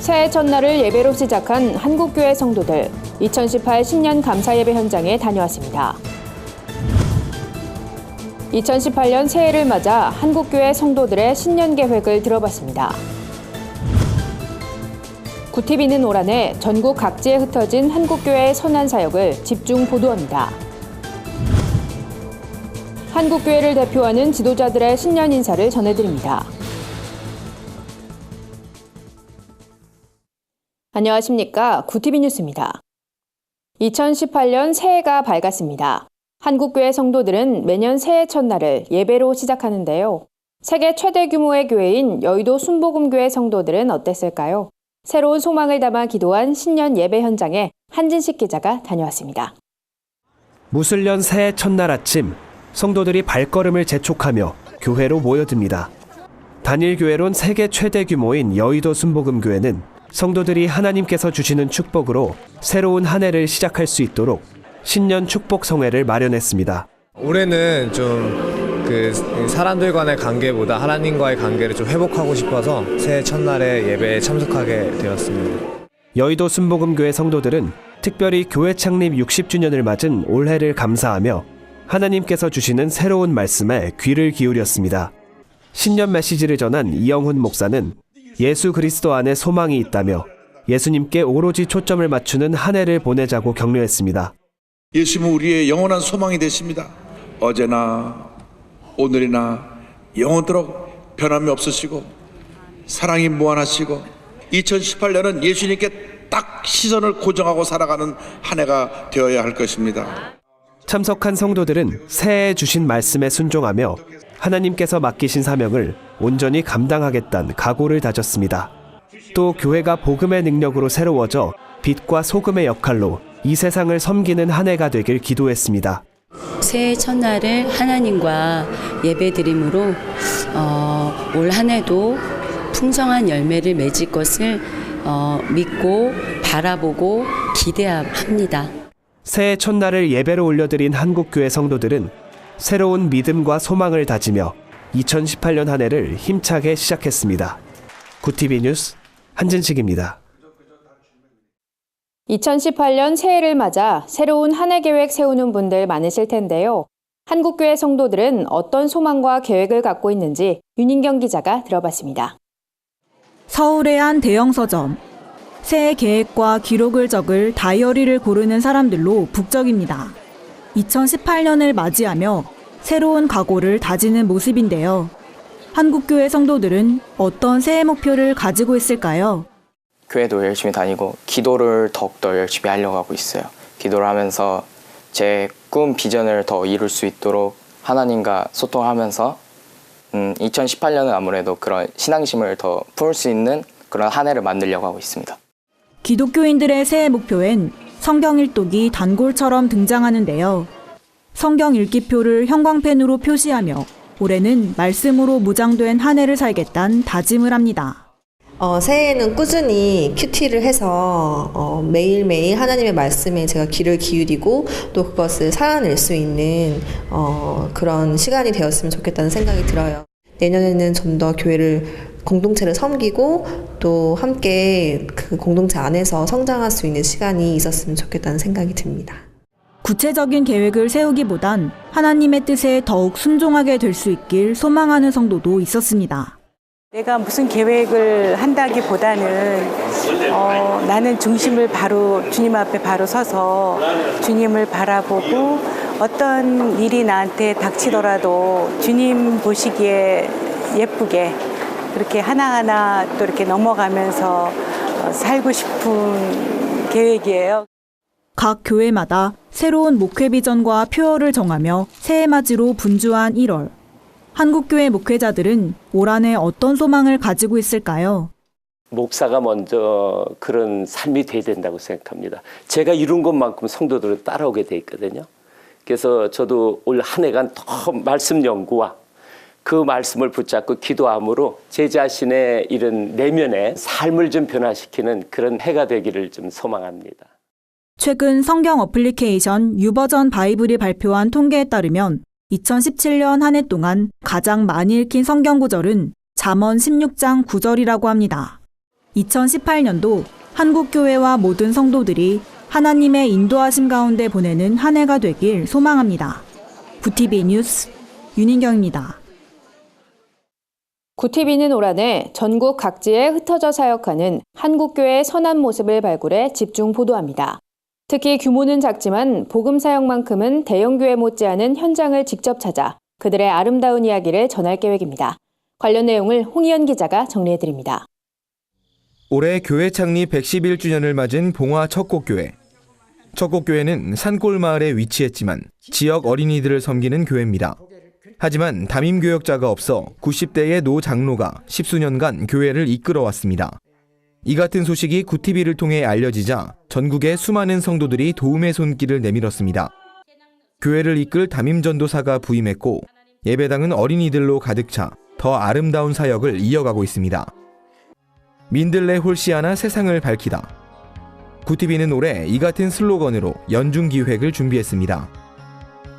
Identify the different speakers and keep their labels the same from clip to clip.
Speaker 1: 새해 첫날을 예배로 시작한 한국교회 성도들, 2018 신년 감사예배 현장에 다녀왔습니다. 2018년 새해를 맞아 한국교회 성도들의 신년 계획을 들어봤습니다. 구티비는 올 한해 전국 각지에 흩어진 한국교회의 선한 사역을 집중 보도합니다. 한국교회를 대표하는 지도자들의 신년 인사를 전해드립니다. 안녕하십니까. 구티비 뉴스입니다. 2018년 새해가 밝았습니다. 한국교회 성도들은 매년 새해 첫날을 예배로 시작하는데요. 세계 최대 규모의 교회인 여의도 순복음교회 성도들은 어땠을까요? 새로운 소망을 담아 기도한 신년 예배 현장에 한진식 기자가 다녀왔습니다.
Speaker 2: 무술년 새해 첫날 아침, 성도들이 발걸음을 재촉하며 교회로 모여듭니다. 단일 교회론 세계 최대 규모인 여의도 순복음교회는 성도들이 하나님께서 주시는 축복으로 새로운 한 해를 시작할 수 있도록 신년 축복 성회를 마련했습니다.
Speaker 3: 올해는 좀 사람들 간의 관계보다 하나님과의 관계를 좀 회복하고 싶어서 새해 첫날에 예배에 참석하게 되었습니다.
Speaker 2: 여의도 순복음교회 성도들은 특별히 교회 창립 60주년을 맞은 올해를 감사하며 하나님께서 주시는 새로운 말씀에 귀를 기울였습니다. 신년 메시지를 전한 이영훈 목사는 예수 그리스도 안에 소망이 있다며 예수님께 오로지 초점을 맞추는 한 해를 보내자고 격려했습니다.
Speaker 4: 예수님은 우리의 영원한 소망이 되십니다. 어제나 오늘이나 영원토록 변함이 없으시고 사랑이 무한하시고 2018년은 예수님께 딱 시선을 고정하고 살아가는 한 해가 되어야 할 것입니다.
Speaker 2: 참석한 성도들은 새해에 주신 말씀에 순종하며 하나님께서 맡기신 사명을 온전히 감당하겠다는 각오를 다졌습니다. 또 교회가 복음의 능력으로 새로워져 빛과 소금의 역할로 이 세상을 섬기는 한 해가 되길 기도했습니다.
Speaker 5: 새해 첫날을 하나님과 예배드림으로 올 한 해도 풍성한 열매를 맺을 것을 믿고 바라보고 기대합니다.
Speaker 2: 새해 첫날을 예배로 올려드린 한국교회 성도들은 새로운 믿음과 소망을 다지며 2018년 한 해를 힘차게 시작했습니다. 구티비 뉴스 한진식입니다.
Speaker 1: 2018년 새해를 맞아 새로운 한 해 계획 세우는 분들 많으실 텐데요. 한국교회 성도들은 어떤 소망과 계획을 갖고 있는지 윤인경 기자가 들어봤습니다.
Speaker 6: 서울의 한 대형 서점. 새해 계획과 기록을 적을 다이어리를 고르는 사람들로 북적입니다. 2018년을 맞이하며 새로운 각오를 다지는 모습인데요. 한국교회 성도들은 어떤 새해 목표를 가지고 있을까요?
Speaker 7: 교회도 열심히 다니고 기도를 더욱더 열심히 하려고 하고 있어요. 기도를 하면서 제 꿈, 비전을 더 이룰 수 있도록 하나님과 소통하면서 2018년은 아무래도 그런 신앙심을 더 품을 수 있는 그런 한 해를 만들려고 하고 있습니다.
Speaker 6: 기독교인들의 새해 목표엔 성경 일독이 단골처럼 등장하는데요. 성경 읽기표를 형광펜으로 표시하며 올해는 말씀으로 무장된 한 해를 살겠다는 다짐을 합니다.
Speaker 8: 새해에는 꾸준히 큐티를 해서 매일매일 하나님의 말씀에 제가 귀를 기울이고 또 그것을 살아낼 수 있는 그런 시간이 되었으면 좋겠다는 생각이 들어요. 내년에는 좀 더 공동체를 섬기고 또 함께 그 공동체 안에서 성장할 수 있는 시간이 있었으면 좋겠다는 생각이 듭니다.
Speaker 6: 구체적인 계획을 세우기보단 하나님의 뜻에 더욱 순종하게 될 수 있길 소망하는 성도도 있었습니다.
Speaker 9: 내가 무슨 계획을 한다기보다는 나는 중심을 바로 주님 앞에 바로 서서 주님을 바라보고 어떤 일이 나한테 닥치더라도 주님 보시기에 예쁘게 그렇게 하나하나 또 이렇게 넘어가면서 살고 싶은 계획이에요.
Speaker 6: 각 교회마다 새로운 목회 비전과 표어를 정하며 새해 맞이로 분주한 1월. 한국교회 목회자들은 올 한 해 어떤 소망을 가지고 있을까요?
Speaker 10: 목사가 먼저 그런 삶이 돼야 된다고 생각합니다. 제가 이룬 것만큼 성도들은 따라오게 돼 있거든요. 그래서 저도 올 한 해간 더 말씀 연구와 그 말씀을 붙잡고 기도함으로 제 자신의 이런 내면의 삶을 좀 변화시키는 그런 해가 되기를 좀 소망합니다.
Speaker 6: 최근 성경 어플리케이션 유버전 바이블이 발표한 통계에 따르면 2017년 한 해 동안 가장 많이 읽힌 성경 구절은 잠언 16장 9절이라고 합니다. 2018년도 한국교회와 모든 성도들이 하나님의 인도하심 가운데 보내는 한 해가 되길 소망합니다. 구TV 뉴스 윤인경입니다.
Speaker 1: 구TV는 올 한 해 전국 각지에 흩어져 사역하는 한국교회의 선한 모습을 발굴해 집중 보도합니다. 특히 규모는 작지만 복음 사역만큼은 대형교회 못지않은 현장을 직접 찾아 그들의 아름다운 이야기를 전할 계획입니다. 관련 내용을 홍희연 기자가 정리해드립니다.
Speaker 11: 올해 교회 창립 111주년을 맞은 봉화 척곡교회. 척곡교회는 산골 마을에 위치했지만 지역 어린이들을 섬기는 교회입니다. 하지만 담임 교역자가 없어 90대의 노 장로가 10수년간 교회를 이끌어왔습니다. 이 같은 소식이 구TV를 통해 알려지자 전국의 수많은 성도들이 도움의 손길을 내밀었습니다. 교회를 이끌 담임 전도사가 부임했고 예배당은 어린이들로 가득 차 더 아름다운 사역을 이어가고 있습니다. 민들레 홀씨하나 세상을 밝히다. 구TV는 올해 이 같은 슬로건으로 연중 기획을 준비했습니다.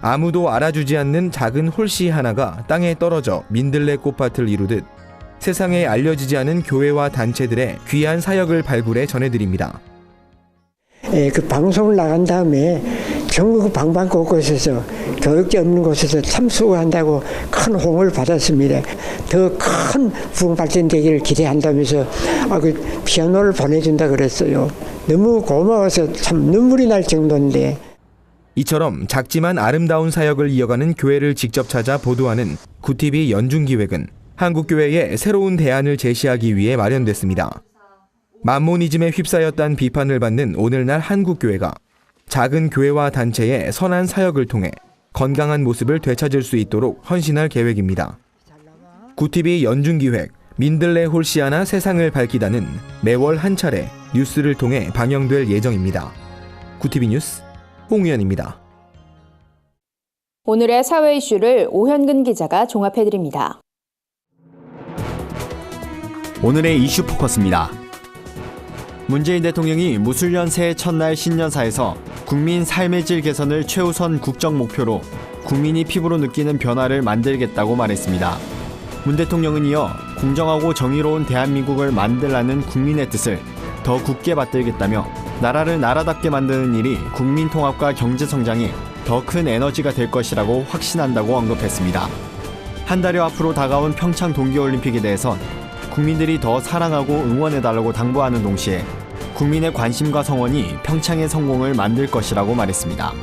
Speaker 11: 아무도 알아주지 않는 작은 홀씨 하나가 땅에 떨어져 민들레 꽃밭을 이루듯 세상에 알려지지 않은 교회와 단체들의 귀한 사역을 발굴해 전해드립니다.
Speaker 12: 그 방송을 나간 다음에 전국 방방곳곳에서 교육자 없는 곳에서 참수한다고 큰 호응을 받았습니다. 더 큰 부흥 발전되기를 기대한다면서 그 피아노를 보내준다 그랬어요. 너무 고마워서 참 눈물이 날 정도인데.
Speaker 11: 이처럼 작지만 아름다운 사역을 이어가는 교회를 직접 찾아 보도하는 구TV 연중기획은 한국교회에 새로운 대안을 제시하기 위해 마련됐습니다. 만모니즘에 휩싸였다는 비판을 받는 오늘날 한국교회가 작은 교회와 단체의 선한 사역을 통해 건강한 모습을 되찾을 수 있도록 헌신할 계획입니다. 구TV 연중기획 민들레 홀씨하나 세상을 밝히다는 매월 한 차례 뉴스를 통해 방영될 예정입니다. 구TV 뉴스 홍우연입니다.
Speaker 1: 오늘의 사회 이슈를 오현근 기자가 종합해드립니다.
Speaker 13: 오늘의 이슈 포커스입니다. 문재인 대통령이 무술년 새해 첫날 신년사에서 국민 삶의 질 개선을 최우선 국정 목표로 국민이 피부로 느끼는 변화를 만들겠다고 말했습니다. 문 대통령은 이어 공정하고 정의로운 대한민국을 만들라는 국민의 뜻을 더 굳게 받들겠다며 나라를 나라답게 만드는 일이 국민 통합과 경제 성장에 더 큰 에너지가 될 것이라고 확신한다고 언급했습니다. 한 달여 앞으로 다가온 평창 동계올림픽에 대해선 국민들이 더 사랑하고 응원해달라고 당부하는 동시에 국민의 관심과 성원이 평창의 성공을 만들 것이라고 말했습니다.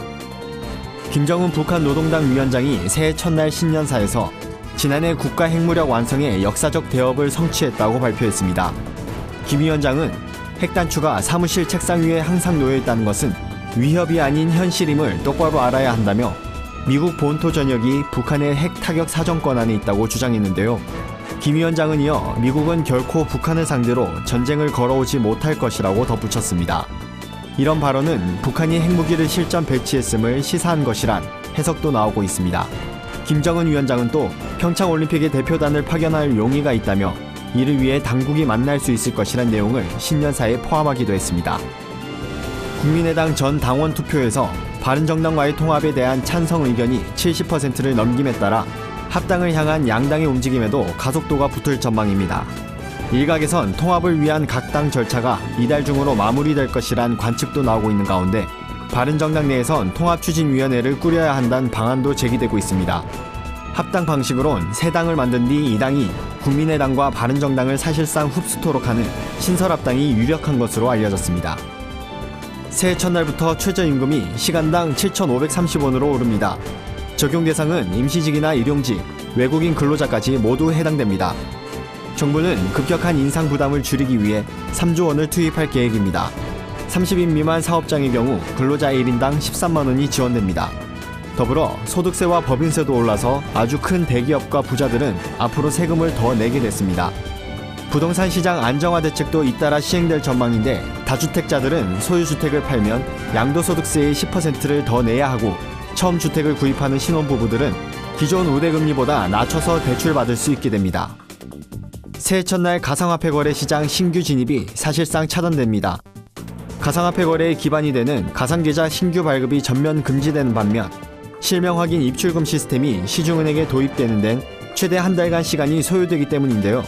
Speaker 13: 김정은 북한 노동당 위원장이 새해 첫날 신년사에서 지난해 국가 핵무력 완성의 역사적 대업을 성취했다고 발표했습니다. 김 위원장은 핵 단추가 사무실 책상 위에 항상 놓여 있다는 것은 위협이 아닌 현실임을 똑바로 알아야 한다며 미국 본토 전역이 북한의 핵 타격 사정권 안에 있다고 주장했는데요. 김 위원장은 이어 미국은 결코 북한을 상대로 전쟁을 걸어오지 못할 것이라고 덧붙였습니다. 이런 발언은 북한이 핵무기를 실전 배치했음을 시사한 것이란 해석도 나오고 있습니다. 김정은 위원장은 또 평창올림픽에 대표단을 파견할 용의가 있다며 이를 위해 당국이 만날 수 있을 것이란 내용을 신년사에 포함하기도 했습니다. 국민의당 전 당원 투표에서 바른정당과의 통합에 대한 찬성 의견이 70%를 넘김에 따라 합당을 향한 양당의 움직임에도 가속도가 붙을 전망입니다. 일각에선 통합을 위한 각 당 절차가 이달 중으로 마무리될 것이란 관측도 나오고 있는 가운데 바른정당 내에선 통합추진위원회를 꾸려야 한다는 방안도 제기되고 있습니다. 합당 방식으론 새 당을 만든 뒤 이 당이 국민의당과 바른정당을 사실상 흡수토록 하는 신설합당이 유력한 것으로 알려졌습니다. 새해 첫날부터 최저임금이 시간당 7,530원으로 오릅니다. 적용 대상은 임시직이나 일용직, 외국인 근로자까지 모두 해당됩니다. 정부는 급격한 인상 부담을 줄이기 위해 3조 원을 투입할 계획입니다. 30인 미만 사업장의 경우 근로자 1인당 13만 원이 지원됩니다. 더불어 소득세와 법인세도 올라서 아주 큰 대기업과 부자들은 앞으로 세금을 더 내게 됐습니다. 부동산 시장 안정화 대책도 잇따라 시행될 전망인데 다주택자들은 소유주택을 팔면 양도소득세의 10%를 더 내야 하고 처음 주택을 구입하는 신혼부부들은 기존 우대금리보다 낮춰서 대출받을 수 있게 됩니다. 새해 첫날 가상화폐 거래 시장 신규 진입이 사실상 차단됩니다. 가상화폐 거래의 기반이 되는 가상계좌 신규 발급이 전면 금지되는 반면 실명 확인 입출금 시스템이 시중은행에 도입되는 데는 최대 한 달간 시간이 소요되기 때문인데요.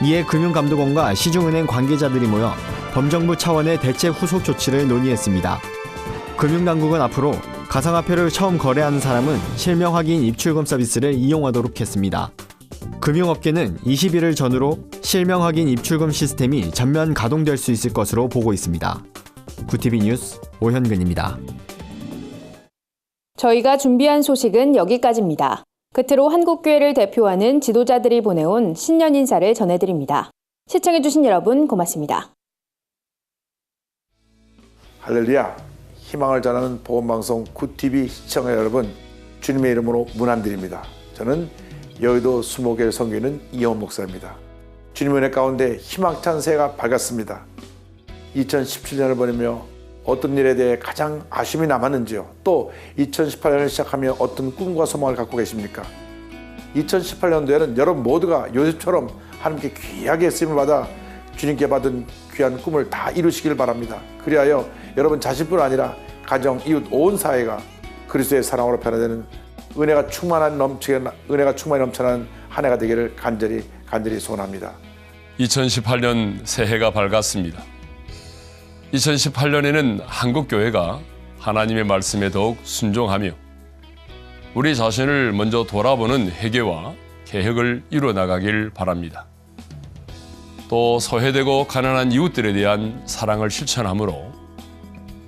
Speaker 13: 이에 금융감독원과 시중은행 관계자들이 모여 범정부 차원의 대책 후속 조치를 논의했습니다. 금융당국은 앞으로 가상화폐를 처음 거래하는 사람은 실명 확인 입출금 서비스를 이용하도록 했습니다. 금융업계는 20일을 전후로 실명 확인 입출금 시스템이 전면 가동될 수 있을 것으로 보고 있습니다. 구티비 뉴스 오현근입니다.
Speaker 1: 저희가 준비한 소식은 여기까지입니다. 끝으로 한국교회를 대표하는 지도자들이 보내온 신년 인사를 전해드립니다. 시청해주신 여러분 고맙습니다.
Speaker 4: 할렐루야, 희망을 전하는 복음방송 구티비 시청자 여러분, 주님의 이름으로 문안드립니다. 저는 여의도 수목교를 섬기는 이영훈 목사입니다. 주님의 은혜 가운데 희망찬 새해가 밝았습니다. 2017년을 보내며 어떤 일에 대해 가장 아쉬움이 남았는지요? 또 2018년을 시작하며 어떤 꿈과 소망을 갖고 계십니까? 2018년도에는 여러분 모두가 요셉처럼 하나님께 귀하게 쓰임을 받아 주님께 받은 귀한 꿈을 다 이루시길 바랍니다. 그리하여 여러분 자신뿐 아니라 가정, 이웃, 온 사회가 그리스도의 사랑으로 변화되는 은혜가 충만히 넘쳐나는 한 해가 되기를 간절히 소원합니다.
Speaker 14: 2018년 새해가 밝았습니다. 2018년에는 한국교회가 하나님의 말씀에 더욱 순종하며 우리 자신을 먼저 돌아보는 회개와 개혁을 이루어나가길 바랍니다. 또 소외되고 가난한 이웃들에 대한 사랑을 실천함으로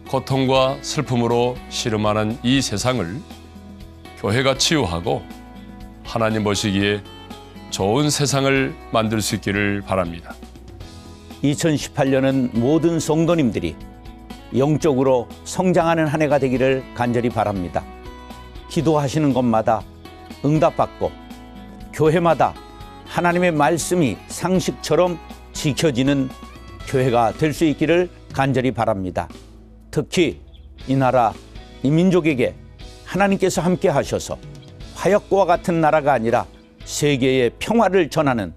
Speaker 14: 고통과 슬픔으로 씨름하는 이 세상을 교회가 치유하고 하나님 보시기에 좋은 세상을 만들 수 있기를 바랍니다.
Speaker 15: 2018년은 모든 성도님들이 영적으로 성장하는 한 해가 되기를 간절히 바랍니다. 기도하시는 것마다 응답받고 교회마다 하나님의 말씀이 상식처럼 지켜지는 교회가 될 수 있기를 간절히 바랍니다. 특히 이 나라, 이 민족에게 하나님께서 함께 하셔서 화약고와 같은 나라가 아니라 세계의 평화를 전하는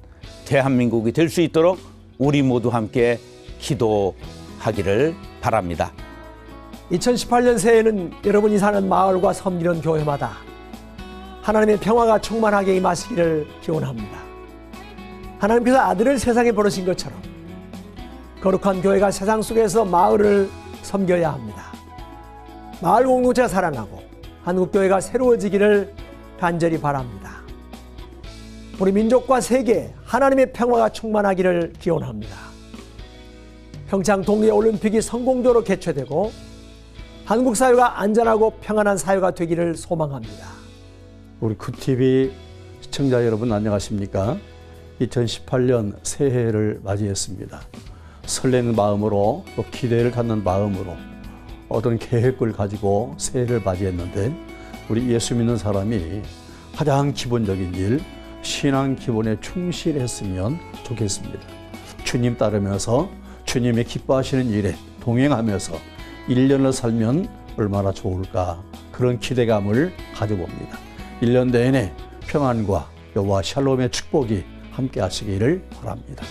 Speaker 15: 대한민국이 될 수 있도록 우리 모두 함께 기도하기를 바랍니다.
Speaker 16: 2018년 새해에는 여러분이 사는 마을과 섬기는 교회마다 하나님의 평화가 충만하게 임하시기를 기원합니다. 하나님께서 아들을 세상에 보내신 것처럼 거룩한 교회가 세상 속에서 마을을 섬겨야 합니다. 마을 공동체가 살아나고 한국교회가 새로워지기를 간절히 바랍니다. 우리 민족과 세계에 하나님의 평화가 충만하기를 기원합니다. 평창 동계올림픽이 성공적으로 개최되고 한국 사회가 안전하고 평안한 사회가 되기를 소망합니다.
Speaker 17: 우리 구티비 시청자 여러분 안녕하십니까? 2018년 새해를 맞이했습니다. 설레는 마음으로 또 기대를 갖는 마음으로 어떤 계획을 가지고 새해를 맞이했는데 우리 예수 믿는 사람이 가장 기본적인 일, 신앙 기본에 충실했으면 좋겠습니다. 주님 따르면서 주님의 기뻐하시는 일에 동행하면서 1년을 살면 얼마나 좋을까 그런 기대감을 가져봅니다. 1년 내내 평안과 여호와 샬롬의 축복이 함께 하시기를 바랍니다.